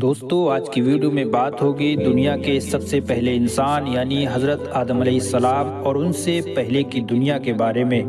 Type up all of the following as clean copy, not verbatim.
دوستو آج کی ویڈیو میں بات ہوگی دنیا کے سب سے پہلے انسان یعنی حضرت آدم علیہ السلام اور ان سے پہلے کی دنیا کے بارے میں۔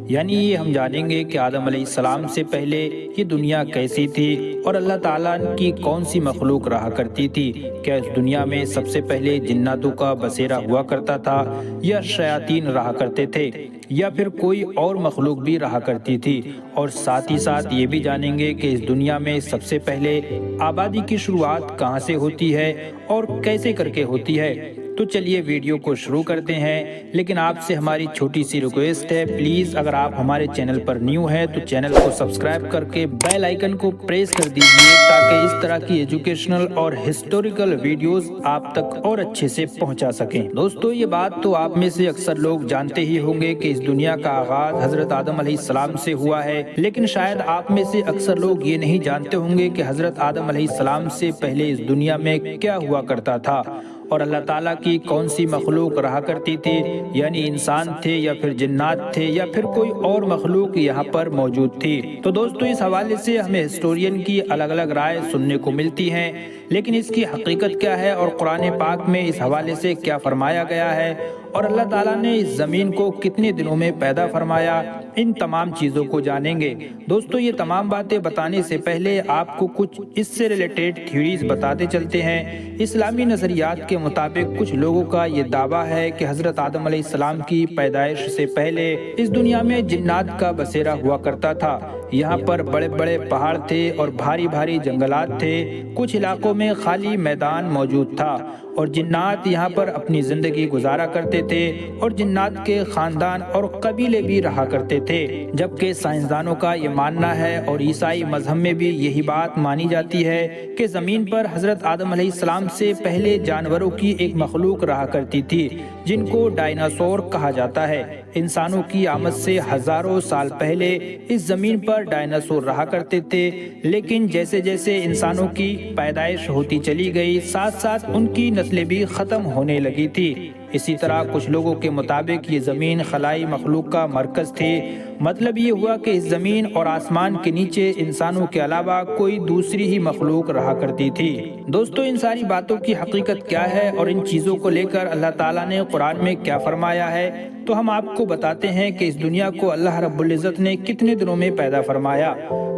یعنی یہ ہم جانیں گے کہ آدم علیہ السلام سے پہلے یہ دنیا کیسی تھی اور اللہ تعالیٰ کی کون سی مخلوق رہا کرتی تھی۔ کیا اس دنیا میں سب سے پہلے جناتوں کا بسیرا ہوا کرتا تھا یا شیاطین رہا کرتے تھے یا پھر کوئی اور مخلوق بھی رہا کرتی تھی، اور ساتھ ہی ساتھ یہ بھی جانیں گے کہ اس دنیا میں سب سے پہلے آبادی کی شروعات کہاں سے ہوتی ہے اور کیسے کر کے ہوتی ہے۔ تو چلیے ویڈیو کو شروع کرتے ہیں، لیکن آپ سے ہماری چھوٹی سی ریکویسٹ ہے، پلیز اگر آپ ہمارے چینل پر نیو ہیں تو چینل کو سبسکرائب کر کے بیل آئیکن کو پریس کر دیجئے تاکہ اس طرح کی ایجوکیشنل اور ہسٹوریکل ویڈیوز آپ تک اور اچھے سے پہنچا سکیں۔ دوستو یہ بات تو آپ میں سے اکثر لوگ جانتے ہی ہوں گے کہ اس دنیا کا آغاز حضرت آدم علیہ السلام سے ہوا ہے، لیکن شاید آپ میں سے اکثر لوگ یہ نہیں جانتے ہوں گے کہ حضرت آدم علیہ السلام سے پہلے اس دنیا میں کیا ہوا کرتا تھا اور اللہ تعالیٰ کی کون سی مخلوق رہا کرتی تھی، یعنی انسان تھے یا پھر جنات تھے یا پھر کوئی اور مخلوق یہاں پر موجود تھی۔ تو دوستو اس حوالے سے ہمیں ہسٹورین کی الگ الگ رائے سننے کو ملتی ہیں، لیکن اس کی حقیقت کیا ہے اور قرآن پاک میں اس حوالے سے کیا فرمایا گیا ہے اور اللہ تعالیٰ نے اس زمین کو کتنے دنوں میں پیدا فرمایا، ان تمام چیزوں کو جانیں گے۔ دوستو یہ تمام باتیں بتانے سے پہلے آپ کو کچھ اس سے ریلیٹڈ تھیوریز بتاتے چلتے ہیں۔ اسلامی نظریات کے مطابق کچھ لوگوں کا یہ دعویٰ ہے کہ حضرت آدم علیہ السلام کی پیدائش سے پہلے اس دنیا میں جنات کا بسیرا ہوا کرتا تھا۔ یہاں پر بڑے بڑے پہاڑ تھے اور بھاری بھاری جنگلات تھے، کچھ علاقوں میں خالی میدان موجود تھا اور جنات یہاں پر اپنی زندگی گزارا کرتے تھے اور جنات کے خاندان اور قبیلے بھی رہا کرتے تھے، جبکہ سائنسدانوں کا یہ ماننا ہے اور عیسائی مذہب میں بھی یہی بات مانی جاتی ہے کہ زمین پر حضرت آدم علیہ السلام سے پہلے جانوروں کی ایک مخلوق رہا کرتی تھی جن کو ڈائناسور کہا جاتا ہے۔ انسانوں کی آمد سے ہزاروں سال پہلے اس زمین پر ڈائناسور رہا کرتے تھے، لیکن جیسے جیسے انسانوں کی پیدائش ہوتی چلی گئی ساتھ ساتھ ان کی نسلیں بھی ختم ہونے لگی تھی۔ اسی طرح کچھ لوگوں کے مطابق یہ زمین خلائی مخلوق کا مرکز تھی۔ مطلب یہ ہوا کہ اس زمین اور آسمان کے نیچے انسانوں کے علاوہ کوئی دوسری ہی مخلوق رہا کرتی تھی۔ دوستو ان ساری باتوں کی حقیقت کیا ہے اور ان چیزوں کو لے کر اللہ تعالیٰ نے قرآن میں کیا فرمایا ہے، تو ہم آپ کو بتاتے ہیں کہ اس دنیا کو اللہ رب العزت نے کتنے دنوں میں پیدا فرمایا۔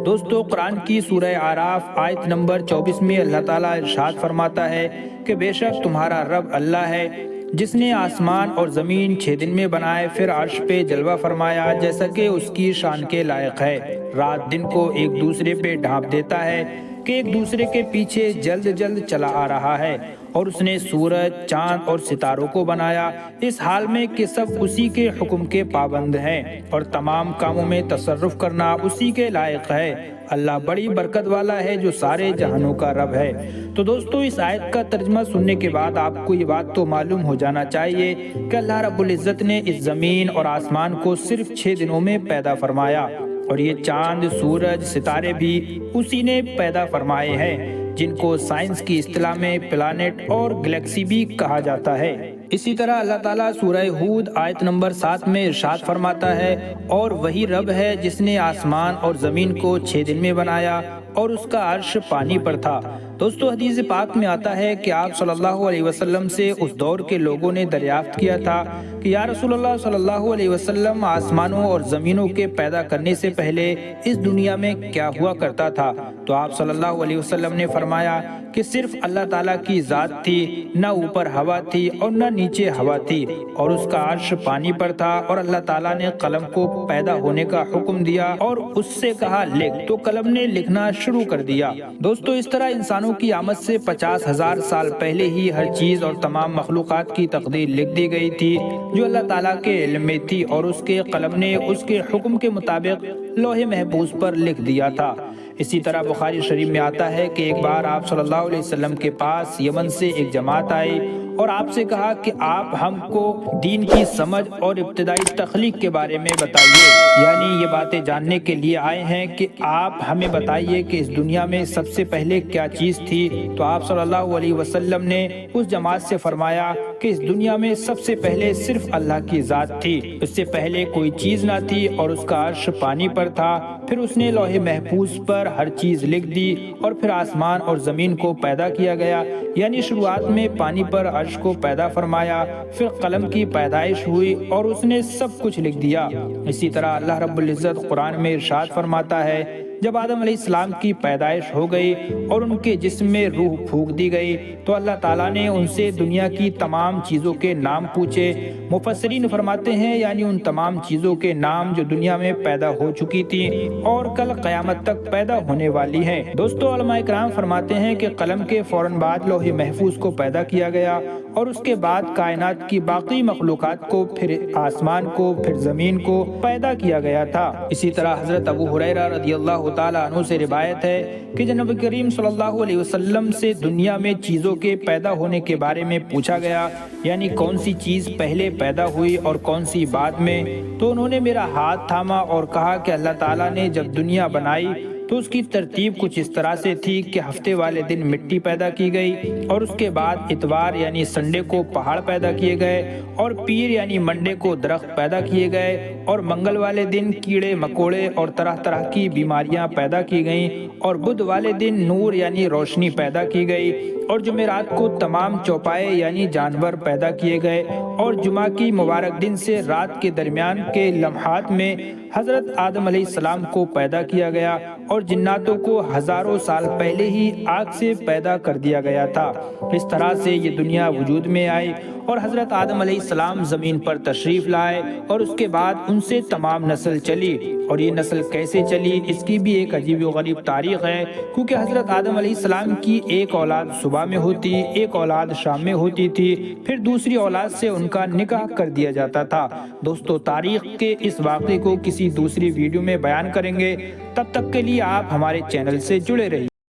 دوستو قرآن کی سورہ اعراف آیت نمبر 24 میں اللہ تعالیٰ ارشاد فرماتا ہے کہ بے شک تمہارا رب اللہ ہے جس نے آسمان اور زمین 6 دن میں بنائے، پھر عرش پہ جلوہ فرمایا جیسا کہ اس کی شان کے لائق ہے۔ رات دن کو ایک دوسرے پہ ڈھانپ دیتا ہے کہ ایک دوسرے کے پیچھے جلد جلد چلا آ رہا ہے، اور اس نے سورج، چاند اور ستاروں کو بنایا اس حال میں کہ سب اسی کے حکم کے پابند ہیں اور تمام کاموں میں تصرف کرنا اسی کے لائق ہے۔ اللہ بڑی برکت والا ہے جو سارے جہانوں کا رب ہے۔ تو دوستو اس آیت کا ترجمہ سننے کے بعد آپ کو یہ بات تو معلوم ہو جانا چاہیے کہ اللہ رب العزت نے اس زمین اور آسمان کو صرف 6 دنوں میں پیدا فرمایا، اور یہ چاند، سورج، ستارے بھی اسی نے پیدا فرمائے ہیں جن کو سائنس کی اصطلاح میں پلانٹ اور گلیکسی بھی کہا جاتا ہے۔ اسی طرح اللہ تعالیٰ سورہ ہود آیت نمبر 7 میں ارشاد فرماتا ہے، اور وہی رب ہے جس نے آسمان اور زمین کو 6 دن میں بنایا اور اس کا عرش پانی پر تھا۔ دوستو حدیث پاک میں آتا ہے کہ آپ صلی اللہ علیہ وسلم سے اس دور کے لوگوں نے دریافت کیا تھا کہ یا رسول اللہ صلی اللہ علیہ وسلم، آسمانوں اور زمینوں کے پیدا کرنے سے پہلے اس دنیا میں کیا ہوا کرتا تھا؟ تو آپ صلی اللہ علیہ وسلم نے فرمایا کہ صرف اللہ تعالیٰ کی ذات تھی، نہ اوپر ہوا تھی اور نہ نیچے ہوا تھی، اور اس کا عرش پانی پر تھا، اور اللہ تعالیٰ نے قلم کو پیدا ہونے کا حکم دیا اور اس سے کہا لکھ، تو قلم نے لکھنا شروع کر دیا۔ دوستو اس طرح انسانوں کی آمد سے 50,000 سال پہلے ہی ہر چیز اور تمام مخلوقات کی تقدیر لکھ دی گئی تھی جو اللہ تعالیٰ کے علم میں تھی، اور اس کے قلم نے اس کے حکم کے مطابق لوح محفوظ پر لکھ دیا تھا۔ اسی طرح بخاری شریف میں آتا ہے کہ ایک بار آپ صلی اللہ علیہ وسلم کے پاس یمن سے ایک جماعت آئی اور آپ سے کہا کہ آپ ہم کو دین کی سمجھ اور ابتدائی تخلیق کے بارے میں بتائیے، یعنی یہ باتیں جاننے کے لیے آئے ہیں کہ آپ ہمیں بتائیے کہ اس دنیا میں سب سے پہلے کیا چیز تھی۔ تو آپ صلی اللہ علیہ وسلم نے اس جماعت سے فرمایا کہ اس دنیا میں سب سے پہلے صرف اللہ کی ذات تھی، اس سے پہلے کوئی چیز نہ تھی اور اس کا عرش پانی پر تھا، پھر اس نے لوح محفوظ پر ہر چیز لکھ دی، اور پھر آسمان اور زمین کو پیدا کیا گیا، یعنی شروعات میں پانی پر عرش کو پیدا فرمایا، پھر قلم کی پیدائش ہوئی اور اس نے سب کچھ لکھ دیا۔ اسی طرح اللہ رب العزت قرآن میں ارشاد فرماتا ہے، جب آدم علیہ السلام کی پیدائش ہو گئی اور ان کے جسم میں روح پھونک دی گئی تو اللہ تعالیٰ نے ان سے دنیا کی تمام چیزوں کے نام پوچھے۔ مفسرین فرماتے ہیں یعنی ان تمام چیزوں کے نام جو دنیا میں پیدا ہو چکی تھی اور کل قیامت تک پیدا ہونے والی ہیں۔ دوستو، علماء کرام فرماتے ہیں کہ قلم کے فوراً بعد لوح محفوظ کو پیدا کیا گیا اور اس کے بعد کائنات کی باقی مخلوقات کو، پھر آسمان کو، پھر زمین کو پیدا کیا گیا تھا۔ اسی طرح حضرت ابو ہریرہ رضی اللہ تعالیٰ عنہ سے روایت ہے کہ جناب کریم صلی اللہ علیہ وسلم سے دنیا میں چیزوں کے پیدا ہونے کے بارے میں پوچھا گیا، یعنی کون سی چیز پہلے پیدا ہوئی اور کون سی بعد میں، تو انہوں نے میرا ہاتھ تھاما اور کہا کہ اللہ تعالیٰ نے جب دنیا بنائی تو اس کی ترتیب کچھ اس طرح سے تھی کہ ہفتے والے دن مٹی پیدا کی گئی، اور اس کے بعد اتوار یعنی سنڈے کو پہاڑ پیدا کیے گئے، اور پیر یعنی منڈے کو درخت پیدا کیے گئے، اور منگل والے دن کیڑے مکوڑے اور طرح طرح کی بیماریاں پیدا کی گئیں، اور بدھ والے دن نور یعنی روشنی پیدا کی گئی، اور جمعرات کو تمام چوپائے یعنی جانور پیدا کیے گئے، اور جمعہ کی مبارک دن سے رات کے درمیان کے لمحات میں حضرت آدم علیہ السلام کو پیدا کیا گیا، اور جناتوں کو ہزاروں سال پہلے ہی آگ سے پیدا کر دیا گیا تھا۔ اس طرح سے یہ دنیا وجود میں آئی اور حضرت آدم علیہ السلام زمین پر تشریف لائے، اور اس کے بعد ان سے تمام نسل چلی، اور یہ نسل کیسے چلی اس کی بھی ایک عجیب و غریب تاریخ ہے، کیونکہ حضرت آدم علیہ السلام کی ایک اولاد صبح میں ہوتی، ایک اولاد شام میں ہوتی تھی، پھر دوسری اولاد سے ان کا نکاح کر دیا جاتا تھا۔ دوستو، تاریخ کے اس واقعے کو کسی دوسری ویڈیو میں بیان کریں گے، تب تک کے لیے آپ ہمارے چینل سے جڑے رہیے۔